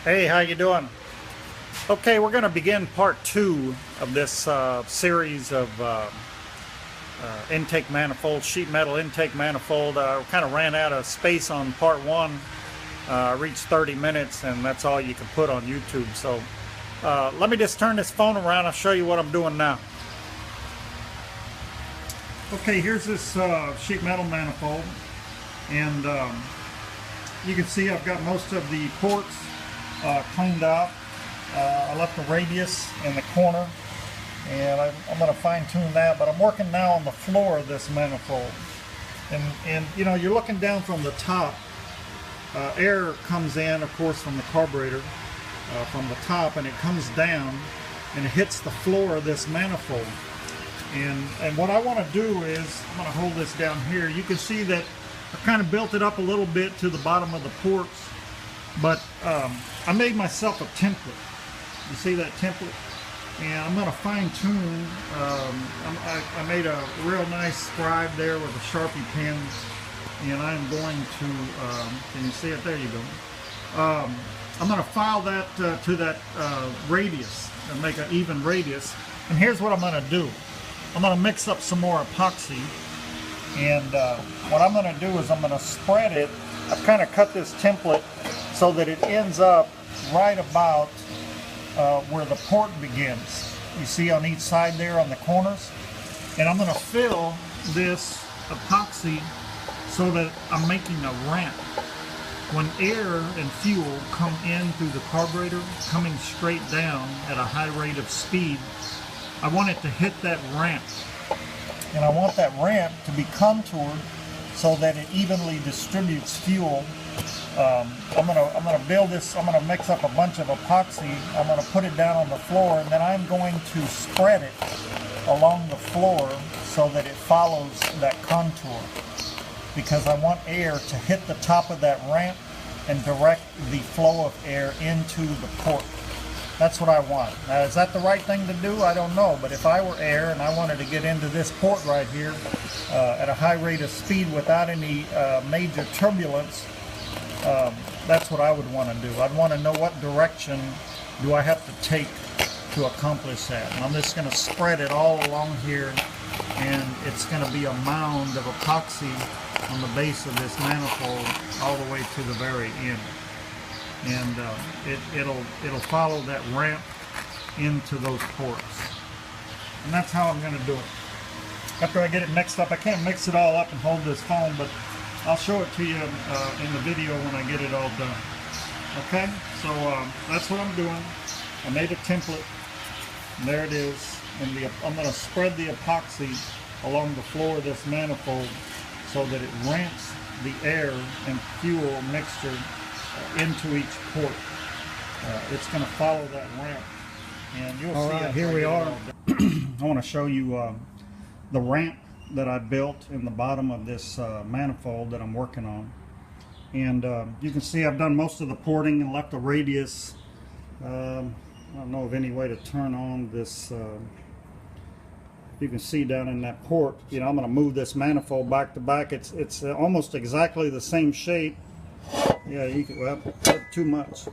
Hey, how you doing? Okay, we're going to begin part 2 of this series of intake manifold, sheet metal intake manifold. Kind of ran out of space on part 1. Reached 30 minutes, and that's all you can put on YouTube. So let me just turn this phone around. I'll show you what I'm doing now. Okay, here's this sheet metal manifold, and you can see I've got most of the ports cleaned out. I left the radius in the corner, and I'm going to fine-tune that, but I'm working now on the floor of this manifold. And you know, you're looking down from the top. Air comes in, of course, from the carburetor from the top, and it comes down and it hits the floor of this manifold. And what I want to do is, I'm going to hold this down here. You can see that I've kind of built it up a little bit to the bottom of the ports, but I made myself a template. You see that template? And I'm going to fine-tune. I made a real nice scribe there with a Sharpie pen, and I'm going to, can you see it? There you go. I'm going to file that to that radius and make an even radius. And here's what I'm going to do. I'm going to mix up some more epoxy, and what I'm going to do is I'm going to spread it. I've kind of cut this template so that it ends up right about where the port begins. You see on each side there on the corners. And I'm going to fill this epoxy so that I'm making a ramp. When air and fuel come in through the carburetor, coming straight down at a high rate of speed, I want it to hit that ramp. And I want that ramp to be contoured so that it evenly distributes fuel. I'm gonna build this. I'm gonna mix up a bunch of epoxy. I'm gonna put it down on the floor, and then I'm going to spread it along the floor so that it follows that contour, because I want air to hit the top of that ramp and direct the flow of air into the port. That's what I want. Now, is that the right thing to do? I don't know, but if I were air and I wanted to get into this port right here at a high rate of speed without any major turbulence, that's what I would want to do. I'd want to know what direction do I have to take to accomplish that. And I'm just going to spread it all along here, and it's going to be a mound of epoxy on the base of this manifold all the way to the very end. And it'll follow that ramp into those ports. And that's how I'm going to do it. After I get it mixed up, I can't mix it all up and hold this phone, but I'll show it to you in the video when I get it all done. Okay, so that's what I'm doing. I made a template, and there it is. And I'm going to spread the epoxy along the floor of this manifold so that it ramps the air and fuel mixture into each port. It's going to follow that ramp, and you'll see. All right, here we are. I want to show you the ramp that I built in the bottom of this manifold that I'm working on. And you can see I've done most of the porting and left a radius. I don't know of any way to turn on this. You can see down in that port, you know, I'm going to move this manifold back to back. It's almost exactly the same shape. Yeah, you can, well, not too much.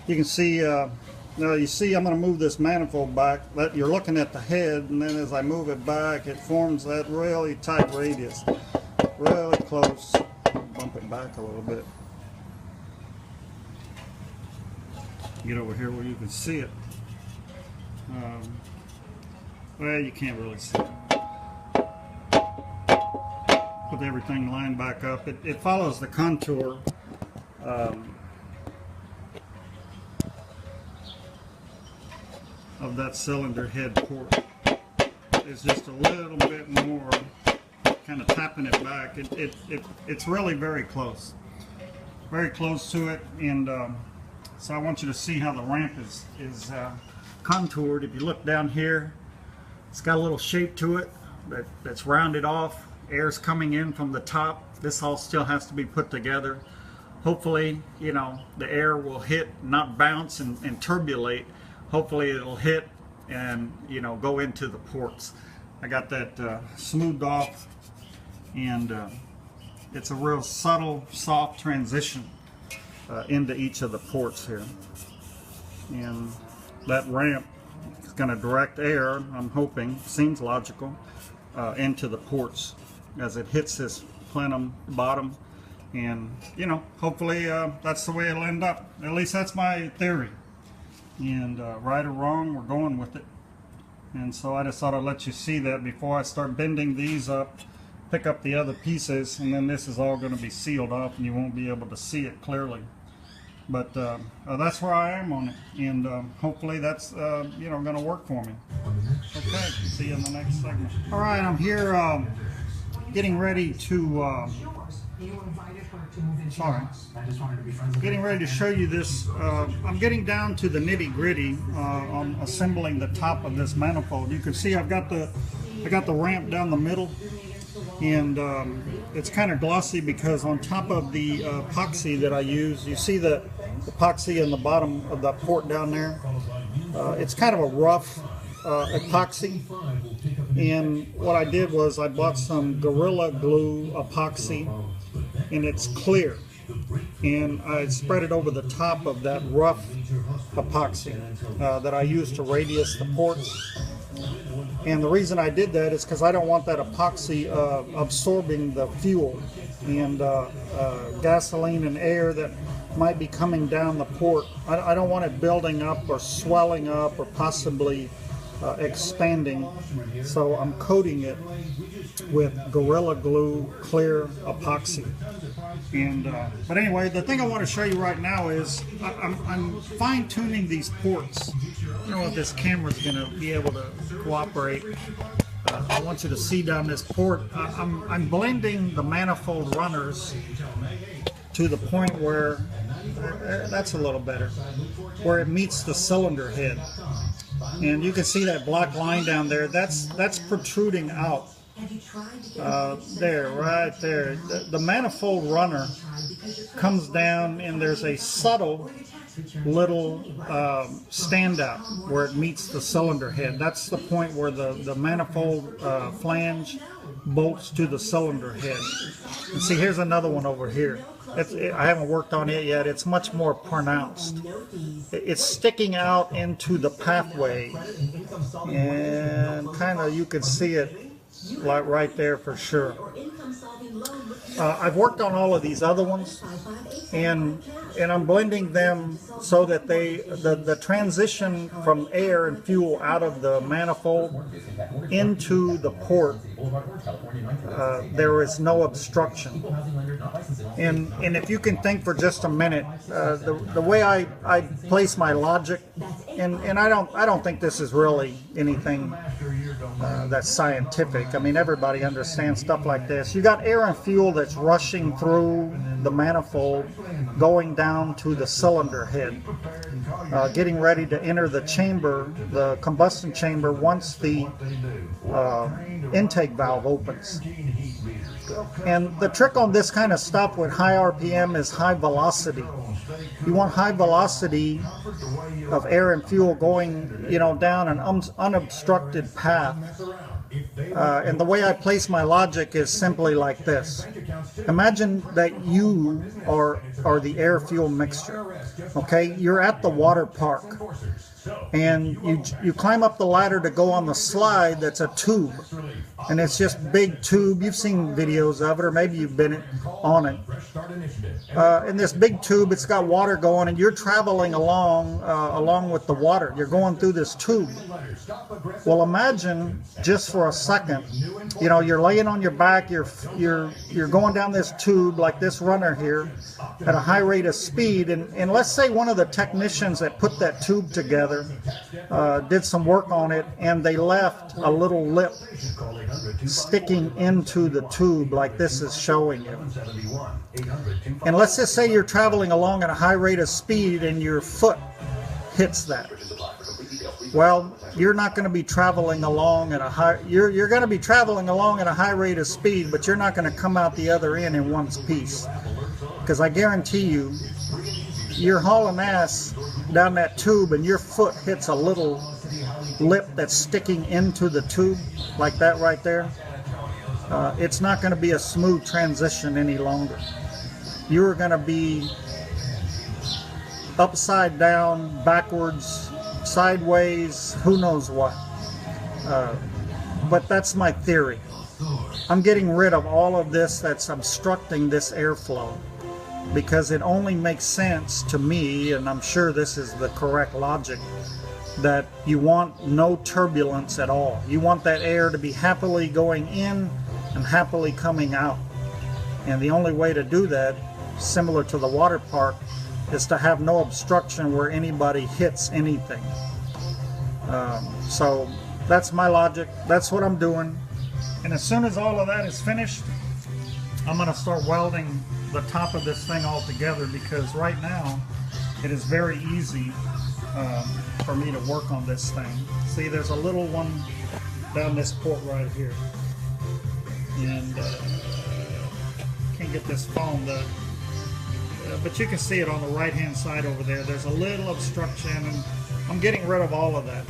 You can see, now you see I'm going to move this manifold back. You're looking at the head, and then as I move it back, it forms that really tight radius. Really close. Bump it back a little bit. Get over here where you can see it. Well, you can't really see it. Put everything lined back up. It follows the contour of that cylinder head port. It's just a little bit more, kind of tapping it back. It's really very close to it, and so I want you to see how the ramp is contoured. If you look down here, it's got a little shape to it that's rounded off. Air's coming in from the top. This all still has to be put together. Hopefully, you know, the air will hit, not bounce and turbulate. Hopefully it'll hit and, you know, go into the ports. I got that smoothed off, and it's a real subtle, soft transition into each of the ports here. And that ramp is going to direct air, I'm hoping, seems logical, into the ports as it hits this plenum bottom. And, you know, hopefully that's the way it'll end up. At least that's my theory. And right or wrong, we're going with it. And so I just thought I'd let you see that before I start bending these up, pick up the other pieces, and then this is all going to be sealed off and you won't be able to see it clearly. But that's where I am on it, and hopefully that's you know, going to work for me. Okay, see you in the next segment. All right, I'm here getting ready to getting ready to show you this. I'm getting down to the nitty-gritty on assembling the top of this manifold. You can see I got the ramp down the middle, and it's kind of glossy because on top of the epoxy that I use, you see the epoxy in the bottom of that port down there. It's kind of a rough epoxy, and what I did was I bought some Gorilla Glue epoxy, and it's clear, and I spread it over the top of that rough epoxy that I use to radius the ports. And the reason I did that is because I don't want that epoxy absorbing the fuel and gasoline and air that might be coming down the port. I don't want it building up or swelling up or possibly expanding. So I'm coating it with Gorilla Glue clear epoxy. And but anyway, the thing I want to show you right now is I'm fine-tuning these ports. I don't know if this camera's going to be able to cooperate. I want you to see down this port. I'm blending the Manifold Runners to the point where that's a little better, where it meets the cylinder head. And you can see that black line down there. That's protruding out. There, right there. The manifold runner comes down, and there's a subtle little standout where it meets the cylinder head. That's the point where the manifold flange bolts to the cylinder head. And see, here's another one over here. I haven't worked on it yet. It's much more pronounced. It's sticking out into the pathway, and kind of you can see it like right there for sure. I've worked on all of these other ones, and I'm blending them so that the transition from air and fuel out of the manifold into the port, there is no obstruction. And if you can think for just a minute, the way I place my logic, and I don't think this is really anything that's scientific. I mean, everybody understands stuff like this. You got air and fuel that's rushing through the manifold, going down to the cylinder head, getting ready to enter the chamber, the combustion chamber, once the intake valve opens. And the trick on this kind of stuff with high RPM is high velocity. You want high velocity of air and fuel going, you know, down an unobstructed path. And the way I place my logic is simply like this. Imagine that you are the air-fuel mixture. Okay, you're at the water park, and you climb up the ladder to go on the slide that's a tube, and it's just big tube. You've seen videos of it, or maybe you've been on it. In this big tube, it's got water going, and you're traveling along with the water. You're going through this tube. Well, imagine just for a second, you know, you're laying on your back, you're going down this tube like this runner here at a high rate of speed, and let's say one of the technicians that put that tube together did some work on it, and they left a little lip sticking into the tube like this is showing you. And let's just say you're traveling along at a high rate of speed and your foot hits that. Well, you're not going to be traveling along at a high, you're going to be traveling along at a high rate of speed, but you're not going to come out the other end in one piece. Because I guarantee you, you're hauling ass down that tube and your foot hits a little lip that's sticking into the tube, like that right there, it's not going to be a smooth transition any longer. You're going to be upside down, backwards, sideways, who knows what. But that's my theory. I'm getting rid of all of this that's obstructing this airflow, because it only makes sense to me, and I'm sure this is the correct logic, that you want no turbulence at all. You want that air to be happily going in and happily coming out. And the only way to do that, similar to the water park, is to have no obstruction where anybody hits anything. So that's my logic. That's what I'm doing. And as soon as all of that is finished, I'm going to start welding the top of this thing all together, because right now it is very easy for me to work on this thing. See, there's a little one down this port right here, and can't get this foamed up, but you can see it on the right hand side over there. There's a little obstruction, and I'm getting rid of all of that.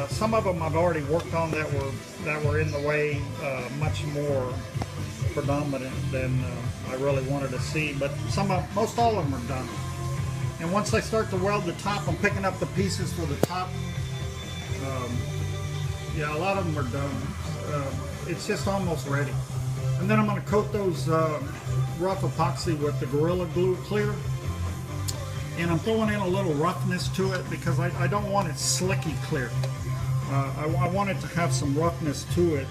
Some of them I've already worked on that were in the way, much more predominant than I really wanted to see, but most all of them are done. And once I start to weld the top, I'm picking up the pieces for the top. Yeah, a lot of them are done. It's just almost ready. And then I'm going to coat those rough epoxy with the Gorilla Glue Clear. And I'm throwing in a little roughness to it, because I don't want it slicky clear. I want it to have some roughness to it,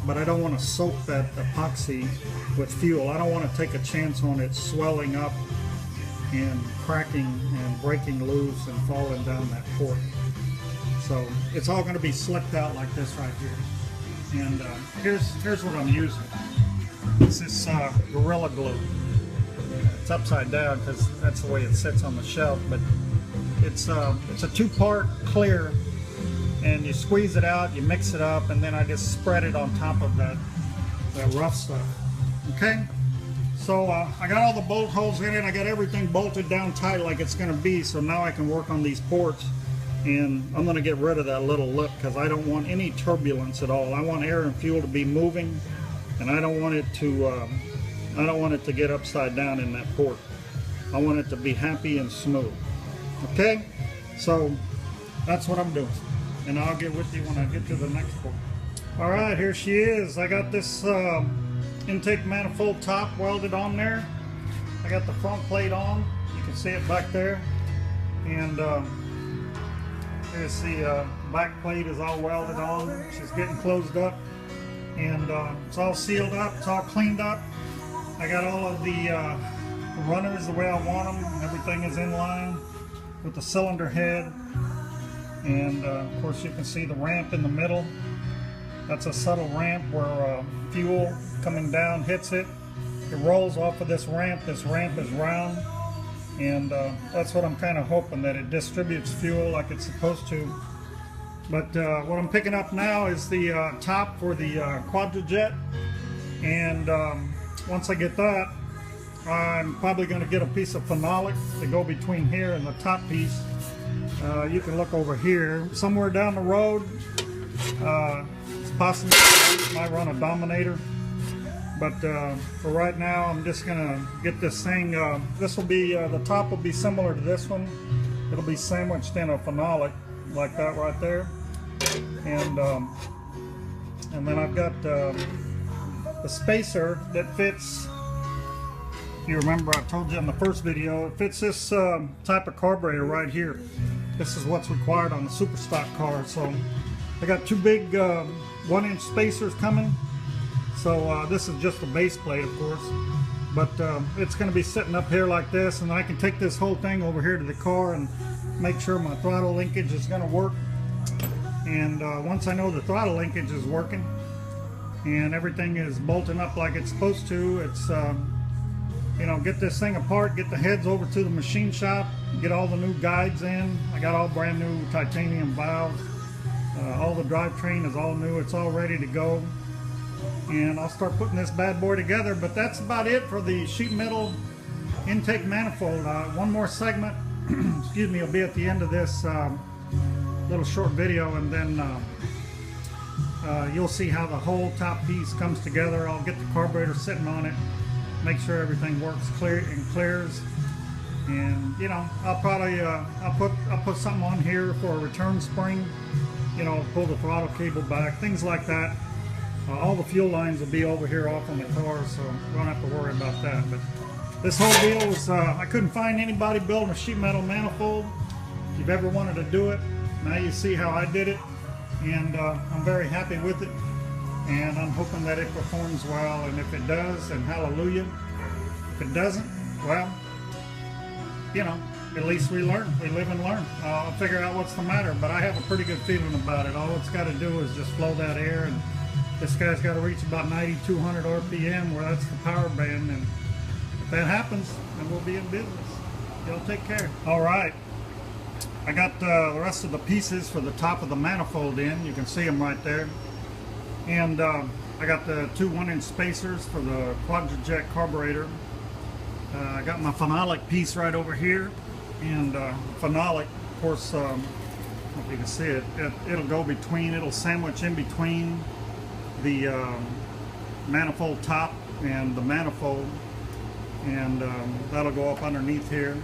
but I don't want to soak that epoxy with fuel. I don't want to take a chance on it swelling up and cracking and breaking loose and falling down that port. So it's all going to be slicked out like this right here. And here's what I'm using. This is Gorilla Glue. It's upside down because that's the way it sits on the shelf, but it's a two-part clear, and you squeeze it out, you mix it up, and then I just spread it on top of that rough stuff. Okay, so I got all the bolt holes in it. I got everything bolted down tight like it's going to be, so now I can work on these ports. And I'm going to get rid of that little lip, because I don't want any turbulence at all. I want air and fuel to be moving, and I don't want it to get upside down in that port. I want it to be happy and smooth. Okay, so that's what I'm doing, and I'll get with you when I get to the next port. All right, here she is. I got this intake manifold top welded on there. I got the front plate on. You can see it back there, and here's the back plate is all welded on. She's getting closed up, and it's all sealed up. It's all cleaned up. I got all of the runners the way I want them. Everything is in line with the cylinder head, and of course you can see the ramp in the middle. That's a subtle ramp where fuel coming down hits it. It rolls off of this ramp. This ramp is round, and that's what I'm kind of hoping, that it distributes fuel like it's supposed to. But what I'm picking up now is the top for the Quadrajet, and once I get that, I'm probably going to get a piece of phenolic to go between here and the top piece. You can look over here. Somewhere down the road, it's possible I might run a Dominator. But for right now, I'm just going to get this thing. This will be, the top will be similar to this one. It'll be sandwiched in a phenolic like that right there. And then I've got the spacer that fits. If you remember, I told you in the first video, it fits this type of carburetor right here. This is what's required on the super stock car. So I got two big 1-inch spacers coming. So this is just a base plate, of course, but it's going to be sitting up here like this, and I can take this whole thing over here to the car and make sure my throttle linkage is going to work. And once I know the throttle linkage is working and everything is bolting up like it's supposed to, it's you know, get this thing apart, get the heads over to the machine shop, get all the new guides in. I got all brand new titanium valves. All the drivetrain is all new. It's all ready to go. And I'll start putting this bad boy together. But that's about it for the sheet metal intake manifold. One more segment, excuse me, will be at the end of this. little short video, and then you'll see how the whole top piece comes together. I'll get the carburetor sitting on it, make sure everything works clear and clears. And you know, I'll probably I'll put something on here for a return spring, you know, pull the throttle cable back, things like that. All the fuel lines will be over here off on the car, so we don't have to worry about that. But this whole deal was, I couldn't find anybody building a sheet metal manifold. If you've ever wanted to do it, now you see how I did it, and I'm very happy with it, and I'm hoping that it performs well. And if it does, then hallelujah. If it doesn't, well, you know, at least we learn. We live and learn. I'll figure out what's the matter, but I have a pretty good feeling about it. All it's got to do is just flow that air, and this guy's got to reach about 9,200 RPM, where that's the power band, and if that happens, then we'll be in business. Y'all take care. All right, I got the rest of the pieces for the top of the manifold in. You can see them right there. And I got the two 1-inch spacers for the Quadrajet carburetor. I got my phenolic piece right over here, and phenolic, of course, I don't know if you can see it, it'll go between, it'll sandwich in between the manifold top and the manifold, and that'll go up underneath here.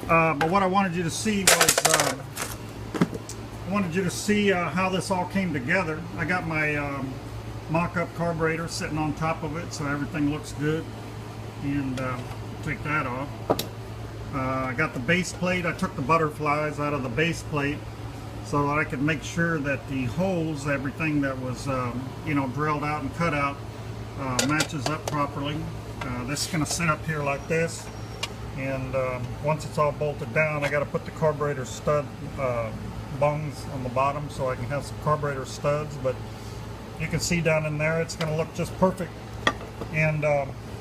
But what I wanted you to see was, I wanted you to see how this all came together. I got my mock-up carburetor sitting on top of it, so everything looks good. And take that off. I got the base plate. I took the butterflies out of the base plate so that I could make sure that the holes, everything that was you know, drilled out and cut out, matches up properly. This is going to sit up here like this, and once it's all bolted down, I got to put the carburetor stud bungs on the bottom so I can have some carburetor studs. But you can see down in there, it's going to look just perfect. And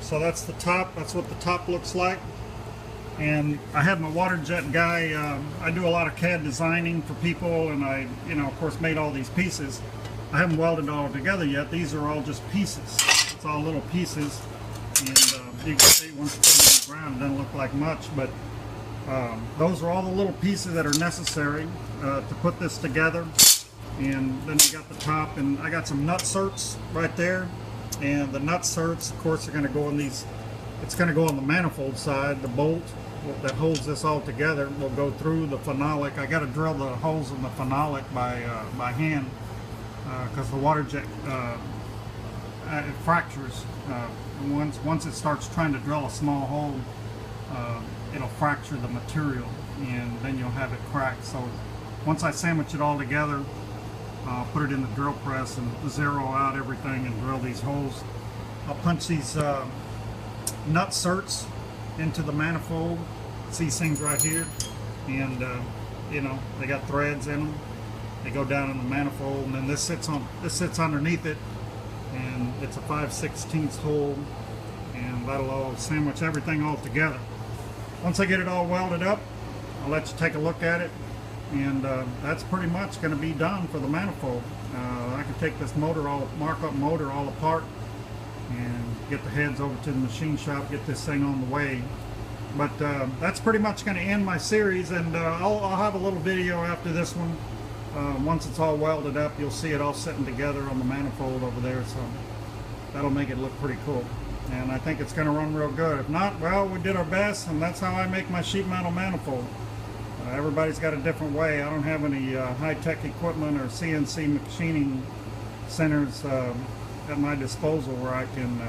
so that's the top. That's what the top looks like. And I have my Quadrajet guy. I do a lot of CAD designing for people, and I, you know, of course, made all these pieces. I haven't welded it all together yet. These are all just pieces. It's all little pieces, and you can see once you put it on the ground, it doesn't look like much. But those are all the little pieces that are necessary to put this together. And then you got the top, and I got some nut certs right there. And the nut certs, of course, are going to go in these. It's going to go on the manifold side. The bolt that holds this all together will go through the phenolic. I got to drill the holes in the phenolic by hand, because the Quadrajet it fractures. Once it starts trying to drill a small hole, it'll fracture the material, and then you'll have it cracked. So once I sandwich it all together, put it in the drill press and zero out everything and drill these holes. I'll punch these nut certs into the manifold. It's these things right here, and you know, they got threads in them. They go down in the manifold, and then this sits underneath it, and it's a 5/16 hole, and that'll all sandwich everything all together. Once I get it all welded up, I'll let you take a look at it. And that's pretty much going to be done for the manifold. I can take this mark-up motor all apart and get the heads over to the machine shop, get this thing on the way. But that's pretty much going to end my series, and I'll have a little video after this one. Once it's all welded up, you'll see it all sitting together on the manifold over there, so that'll make it look pretty cool. And I think it's going to run real good. If not, well, we did our best, and that's how I make my sheet metal manifold. Everybody's got a different way. I don't have any high-tech equipment or CNC machining centers at my disposal where I can,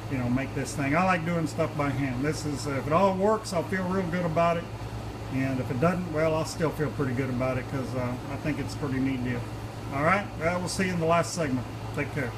you know, make this thing. I like doing stuff by hand. This is, if it all works, I'll feel real good about it. And if it doesn't, well, I'll still feel pretty good about it, because I think it's a pretty neat deal. All right, well, we'll see you in the last segment. Take care.